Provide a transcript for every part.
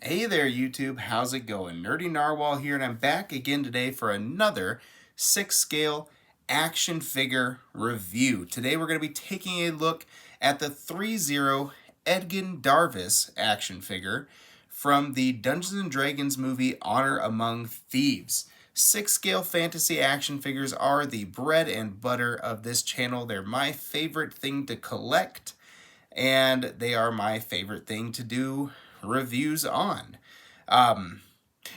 Hey there, YouTube. How's it going? Nerdy Narwhal here, and I'm back again today for another 6 scale action figure review. Today we're going to be taking a look at the Threezero Edgin Darvis action figure from the Dungeons & Dragons movie Honor Among Thieves. 6 scale fantasy action figures are the bread and butter of this channel. They're my favorite thing to collect, and they are my favorite thing to do reviews on. And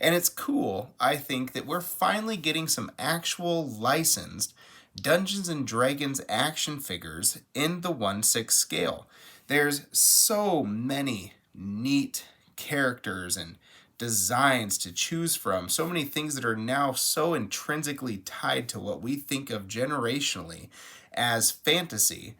it's cool, I think, that we're finally getting some actual licensed Dungeons and Dragons action figures in the 1/6 scale. There's so many neat characters and designs to choose from, so many things that are now so intrinsically tied to what we think of generationally as fantasy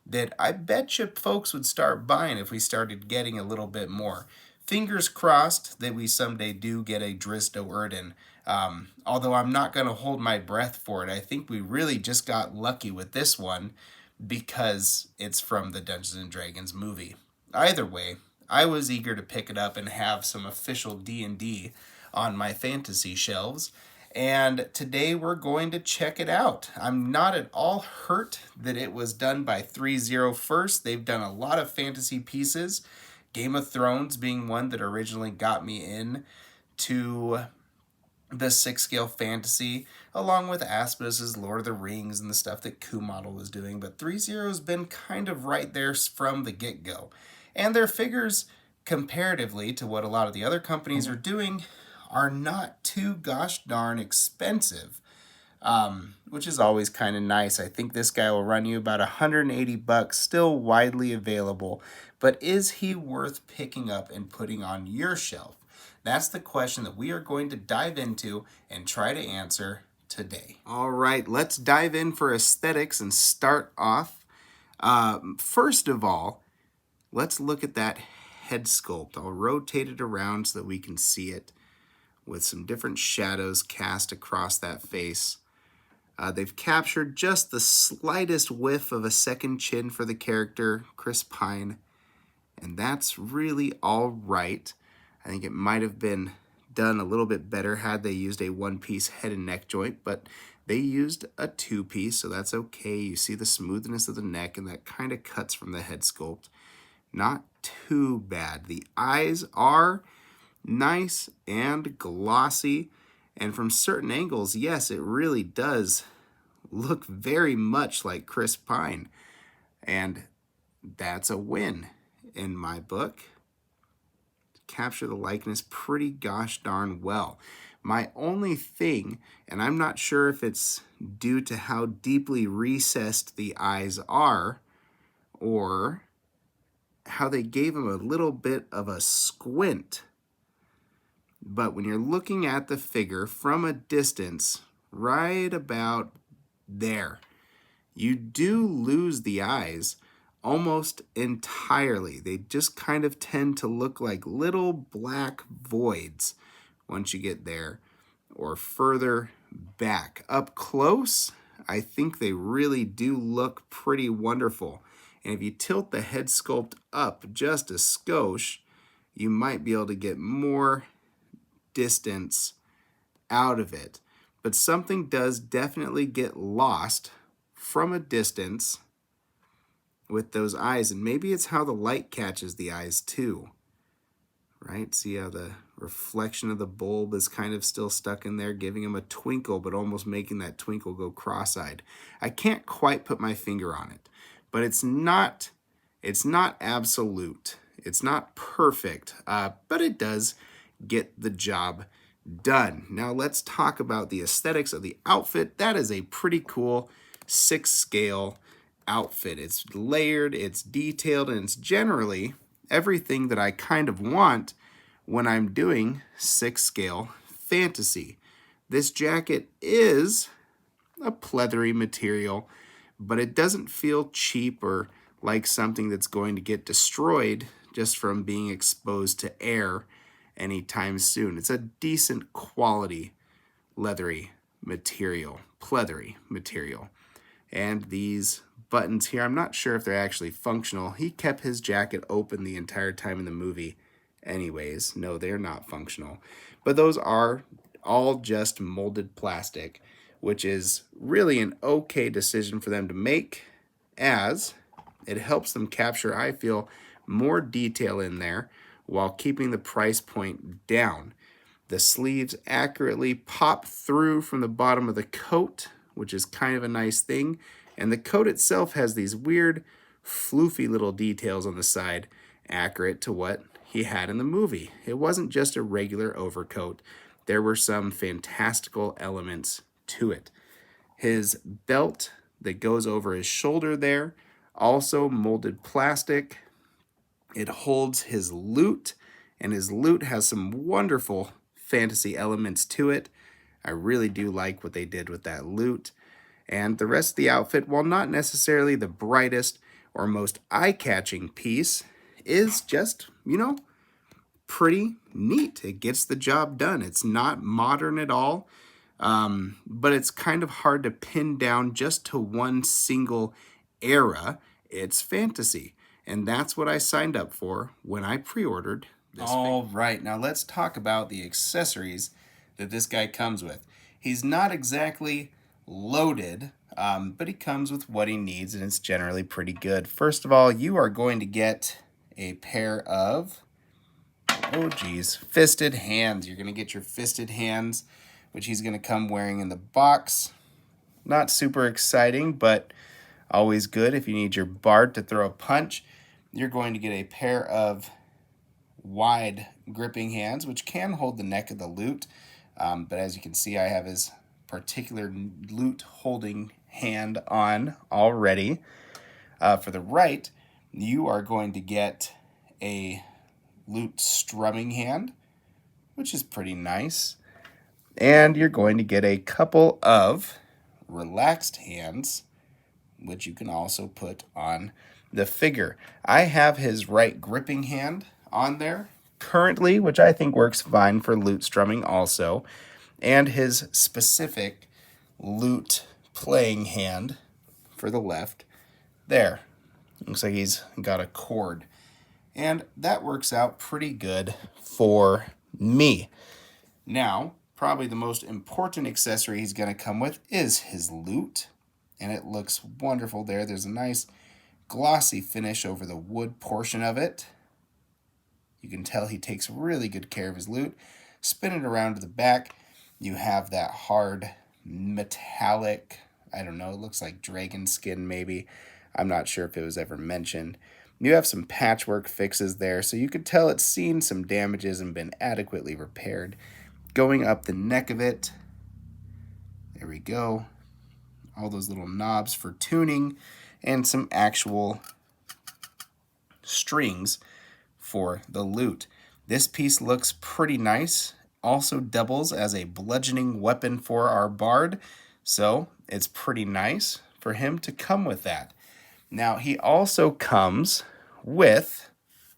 that I bet you folks would start buying if we started getting a little bit more. Fingers crossed that we someday do get a Drizzt Do'Urden. Although I'm not going to hold my breath for it. I think we really just got lucky with this one because it's from the Dungeons & Dragons movie. Either way, I was eager to pick it up and have some official D&D on my fantasy shelves. And today we're going to check it out. I'm not at all hurt that it was done by Threezero first. They've done a lot of fantasy pieces, Game of Thrones being one that originally got me in to the 6 scale fantasy, along with Asmus's Lord of the Rings and the stuff that Kumodel was doing. But Threezero's been kind of right there from the get-go. And their figures, comparatively to what a lot of the other companies are doing, are not too gosh darn expensive, which is always kind of nice. I think this guy will run you about $180, still widely available, but is he worth picking up and putting on your shelf? That's the question that we are going to dive into and try to answer today. All right, let's dive in for aesthetics and start off. First of all, let's look at that head sculpt. I'll rotate it around so that we can see it with some different shadows cast across that face. They've captured just the slightest whiff of a second chin for the character, Chris Pine, and that's really all right. I think it might have been done a little bit better had they used a one-piece head and neck joint, but they used a two-piece, so that's okay. You see the smoothness of the neck, and that kind of cuts from the head sculpt. Not too bad. The eyes are nice and glossy, and from certain angles, yes, it really does look very much like Chris Pine, and that's a win in my book. Capture the likeness pretty gosh darn well. My only thing, and I'm not sure if it's due to how deeply recessed the eyes are or how they gave him a little bit of a squint, but when you're looking at the figure from a distance, right about there, you do lose the eyes almost entirely. They just kind of tend to look like little black voids once you get there or further back. Up close, I think they really do look pretty wonderful. And if you tilt the head sculpt up just a skosh, you might be able to get more distance out of it. But something does definitely get lost from a distance with those eyes, and maybe it's how the light catches the eyes too, right? See how the reflection of the bulb is kind of still stuck in there, giving him a twinkle, but almost making that twinkle go cross-eyed. I can't quite put my finger on it, but it's not absolute. It's not perfect, but it does get the job done. Now let's talk about the aesthetics of the outfit. That is a pretty cool 6-scale outfit. It's layered, it's detailed, and it's generally everything that I kind of want when I'm doing 6-scale fantasy. This jacket is a pleathery material, but it doesn't feel cheap or like something that's going to get destroyed just from being exposed to air anytime soon. It's a decent quality leathery material, pleathery material. And these buttons here, I'm not sure if they're actually functional. He kept his jacket open the entire time in the movie, anyways. No, they're not functional. But those are all just molded plastic, which is really an okay decision for them to make, as it helps them capture, I feel, more detail in there while keeping the price point down. The sleeves accurately pop through from the bottom of the coat, which is kind of a nice thing. And the coat itself has these weird, floofy little details on the side, accurate to what he had in the movie. It wasn't just a regular overcoat. There were some fantastical elements to it. His belt that goes over his shoulder there, also molded plastic. It holds his loot, and his loot has some wonderful fantasy elements to it. I really do like what they did with that loot. And the rest of the outfit, while not necessarily the brightest or most eye-catching piece, is just, pretty neat. It gets the job done. It's not modern at all, but it's kind of hard to pin down just to one single era. It's fantasy, and that's what I signed up for when I pre-ordered this. All right, now let's talk about the accessories that this guy comes with. He's not exactly loaded, but he comes with what he needs, and it's generally pretty good. First of all, you are going to get a pair of, fisted hands. You're going to get your fisted hands, which he's going to come wearing in the box. Not super exciting, but always good if you need your bard to throw a punch. You're going to get a pair of wide gripping hands, which can hold the neck of the loot. But as you can see, I have his particular loot holding hand on already. For the right, you are going to get a loot strumming hand, which is pretty nice. And you're going to get a couple of relaxed hands, which you can also put on the figure. I have his right gripping hand on there currently, which I think works fine for loot strumming also, and his specific loot playing hand for the left there. Looks like he's got a cord, and that works out pretty good for me. Now, probably the most important accessory he's going to come with is his loot, and it looks wonderful there. There's a nice glossy finish over the wood portion of it. You can tell he takes really good care of his loot. Spin it around to the back. You have that hard metallic, I don't know, it looks like dragon skin maybe. I'm not sure if it was ever mentioned. You have some patchwork fixes there, so you could tell it's seen some damages and been adequately repaired. Going up the neck of it, there we go. All those little knobs for tuning and some actual strings for the loot. This piece looks pretty nice. Also doubles as a bludgeoning weapon for our bard, so it's pretty nice for him to come with that. Now, he also comes with,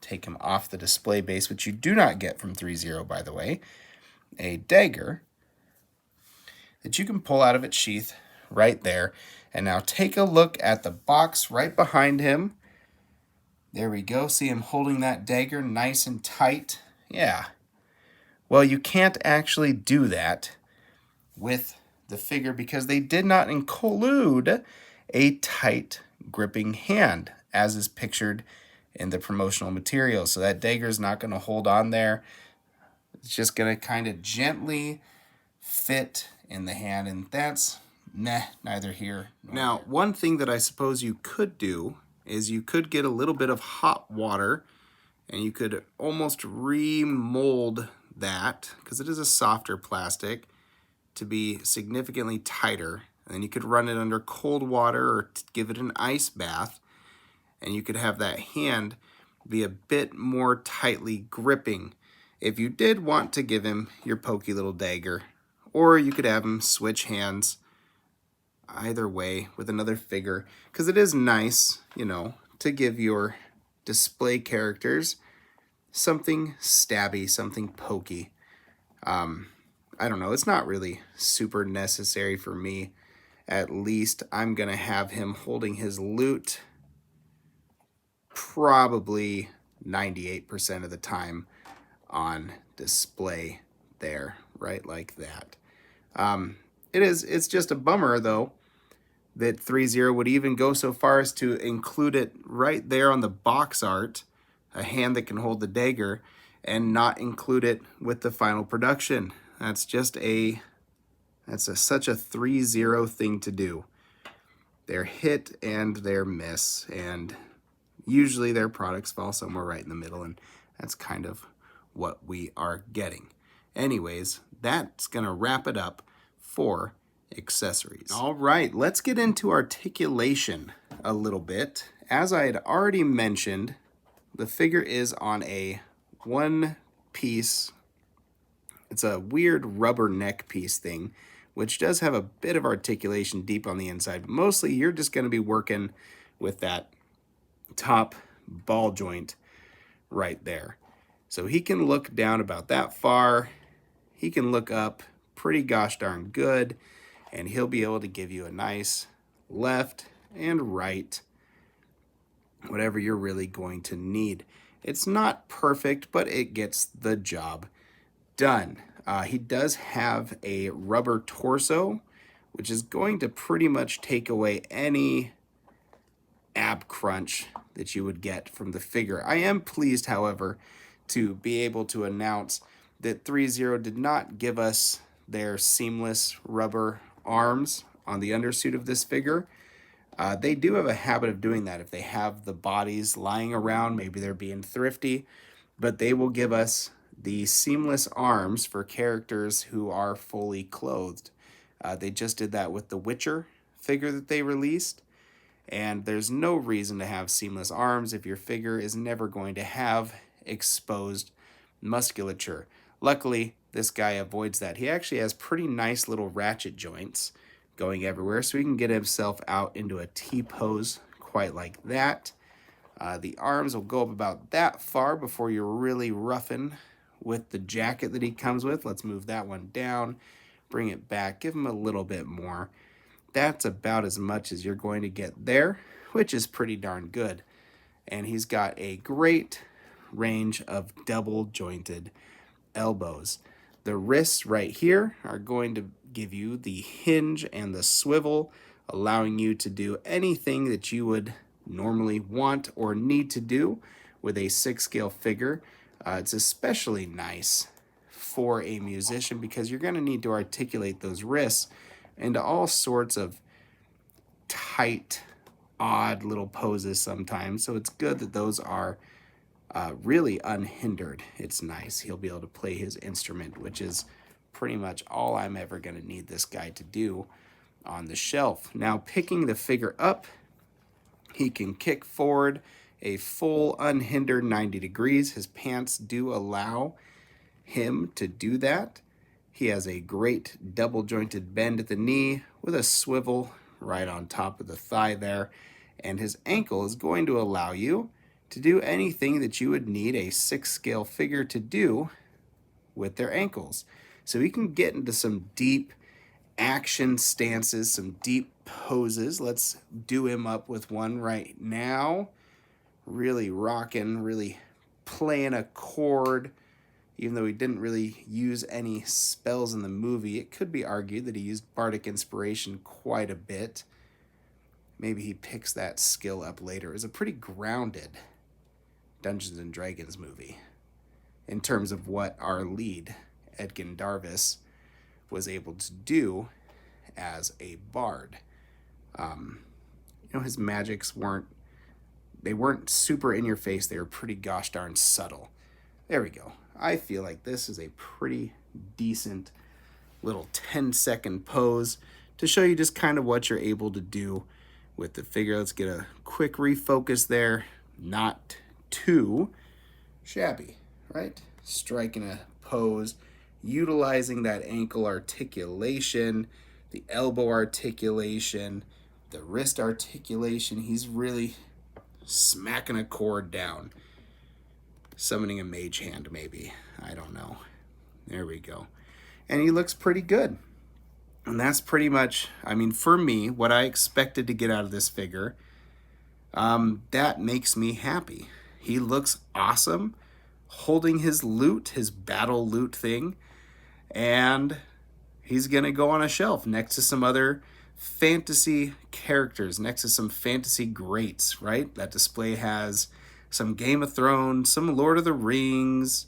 take him off the display base, which you do not get from Threezero, by the way, a dagger that you can pull out of its sheath right there. And now take a look at the box right behind him. There we go. See him holding that dagger nice and tight. Yeah. Well, you can't actually do that with the figure because they did not include a tight gripping hand, as is pictured in the promotional material. So that dagger is not going to hold on there. It's just going to kind of gently fit in the hand, and that's neither here nor there. Now, one thing that I suppose you could do is you could get a little bit of hot water, and you could almost remold that, because it is a softer plastic, to be significantly tighter. And then you could run it under cold water or give it an ice bath, and you could have that hand be a bit more tightly gripping if you did want to give him your pokey little dagger. Or you could have him switch hands either way with another figure, because it is nice, to give your display characters something stabby, something pokey. I don't know, it's not really super necessary for me. At least I'm going to have him holding his loot probably 98% of the time. on display there, right like that. It's just a bummer, though, that Threezero would even go so far as to include it right there on the box art, a hand that can hold the dagger, and not include it with the final production. That's just such a Threezero thing to do. They're hit and they're miss, and usually their products fall somewhere right in the middle, and that's kind of what we are getting. Anyways, that's gonna wrap it up for accessories. All right, let's get into articulation a little bit. As I had already mentioned, the figure is on a one piece, it's a weird rubber neck piece thing, which does have a bit of articulation deep on the inside, but mostly you're just going to be working with that top ball joint right there. So he can look down about that far, he can look up pretty gosh darn good, and he'll be able to give you a nice left and right, whatever you're really going to need. It's not perfect, but it gets the job done. He does have a rubber torso, which is going to pretty much take away any ab crunch that you would get from the figure. I am pleased, however, to be able to announce that Threezero did not give us their seamless rubber arms on the undersuit of this figure. They do have a habit of doing that if they have the bodies lying around. Maybe they're being thrifty, but they will give us the seamless arms for characters who are fully clothed. They just did that with the Witcher figure that they released, and there's no reason to have seamless arms if your figure is never going to have exposed musculature. Luckily, this guy avoids that. He actually has pretty nice little ratchet joints going everywhere, so he can get himself out into a T-pose quite like that. The arms will go up about that far before you're really roughing with the jacket that he comes with. Let's move that one down, bring it back, give him a little bit more. That's about as much as you're going to get there, which is pretty darn good. And he's got a great range of double jointed elbows. The wrists right here are going to give you the hinge and the swivel, allowing you to do anything that you would normally want or need to do with a 6 scale figure. It's especially nice for a musician because you're going to need to articulate those wrists into all sorts of tight, odd little poses sometimes. So it's good that those are really unhindered. It's nice. He'll be able to play his instrument, which is pretty much all I'm ever going to need this guy to do on the shelf. Now, picking the figure up, he can kick forward a full unhindered 90 degrees. His pants do allow him to do that. He has a great double jointed bend at the knee with a swivel right on top of the thigh there. And his ankle is going to allow you to do anything that you would need a 6 scale figure to do with their ankles. So he can get into some deep action stances, some deep poses. Let's do him up with one right now. Really rocking, really playing a chord. Even though he didn't really use any spells in the movie, it could be argued that he used bardic inspiration quite a bit. Maybe he picks that skill up later. It was a pretty grounded Dungeons and Dragons movie in terms of what our lead, Edgin Darvis, was able to do as a bard. His magics weren't super in your face. They were pretty gosh darn subtle. There we go. I feel like this is a pretty decent little 10-second pose to show you just kind of what you're able to do with the figure. Let's get a quick refocus there. Not too shabby, right? Striking a pose, utilizing that ankle articulation, the elbow articulation, the wrist articulation. He's really smacking a chord down. Summoning a mage hand, maybe. I don't know. There we go. And he looks pretty good. And that's pretty much, for me, what I expected to get out of this figure. That makes me happy. He looks awesome. holding his loot, his battle loot thing, and he's going to go on a shelf next to some other fantasy characters, next to some fantasy greats, right? That display has some Game of Thrones, some Lord of the Rings,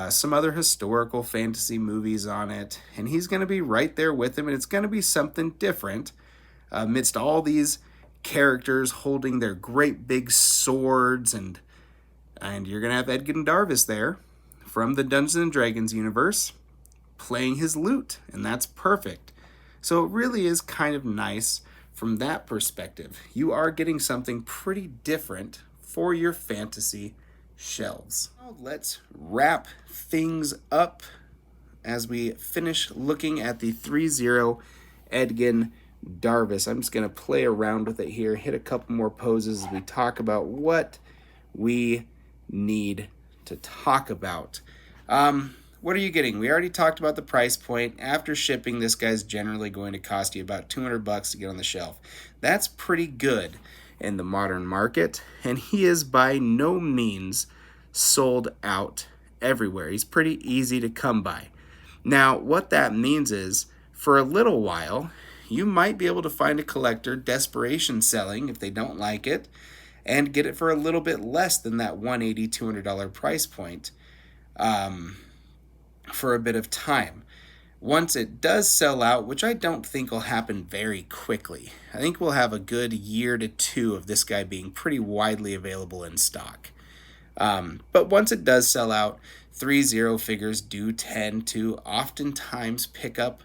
some other historical fantasy movies on it, and he's going to be right there with him, and it's going to be something different amidst all these characters holding their great big swords, and you're going to have Edgin Darvis there from the Dungeons and Dragons universe playing his lute, and that's perfect. So it really is kind of nice from that perspective. You are getting something pretty different for your fantasy shelves. Now let's wrap things up as we finish looking at the Threezero Edgin Darvis. I'm just going to play around with it here, hit a couple more poses as we talk about what we need to talk about. What are you getting? We already talked about the price point. After shipping, this guy's generally going to cost you about $200 to get on the shelf. That's pretty good in the modern market, and he is by no means sold out everywhere. He's pretty easy to come by. Now, what that means is, for a little while, you might be able to find a collector desperation selling if they don't like it, and get it for a little bit less than that $180, $200 price point. For a bit of time. Once it does sell out, which I don't think will happen very quickly, I think we'll have a good year to two of this guy being pretty widely available in stock. But once it does sell out, Threezero figures do tend to oftentimes pick up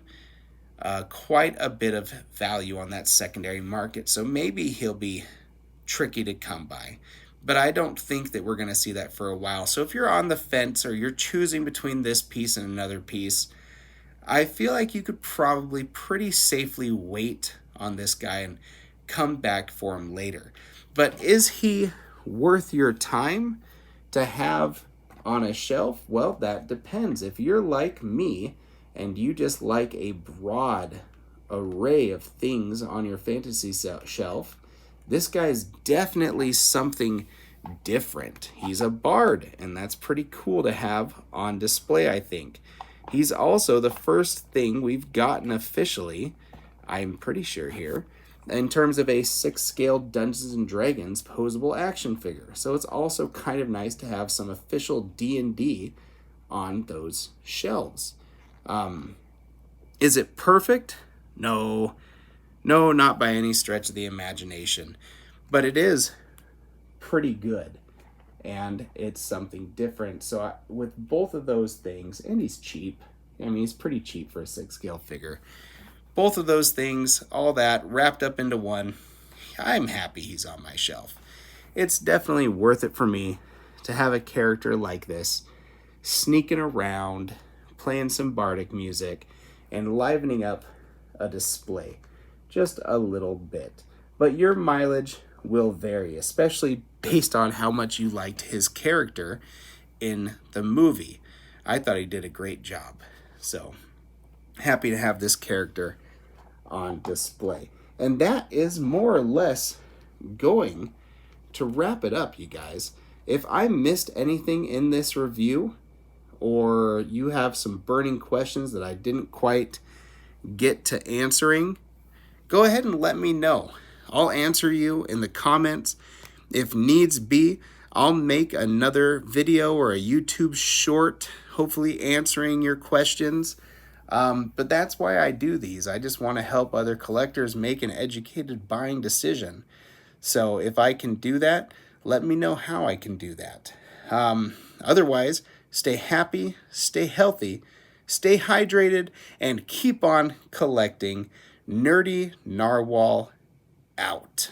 quite a bit of value on that secondary market. So maybe he'll be tricky to come by. But I don't think that we're going to see that for a while. So if you're on the fence or you're choosing between this piece and another piece, I feel like you could probably pretty safely wait on this guy and come back for him later. But is he worth your time to have on a shelf? Well, that depends. If you're like me and you just like a broad array of things on your fantasy shelf, this guy's definitely something different. He's a bard, and that's pretty cool to have on display, I think. He's also the first thing we've gotten officially, I'm pretty sure here, in terms of a 6-scale Dungeons & Dragons posable action figure. So it's also kind of nice to have some official D&D on those shelves. Is it perfect? No. No, not by any stretch of the imagination. But it is pretty good. And it's something different. So with both of those things, and he's cheap. I mean, he's pretty cheap for a 6-scale figure. Both of those things, all that, wrapped up into one, I'm happy he's on my shelf. It's definitely worth it for me to have a character like this sneaking around, playing some bardic music, and livening up a display just a little bit. But your mileage will vary, especially based on how much you liked his character in the movie. I thought he did a great job. So, happy to have this character on display. And that is more or less going to wrap it up, you guys. If I missed anything in this review, or you have some burning questions that I didn't quite get to answering, go ahead and let me know. I'll answer you in the comments. If needs be, I'll make another video or a YouTube short, hopefully answering your questions. But that's why I do these. I just want to help other collectors make an educated buying decision. So if I can do that, let me know how I can do that. Otherwise, stay happy, stay healthy, stay hydrated, and keep on collecting. Nerdy Narwhal out.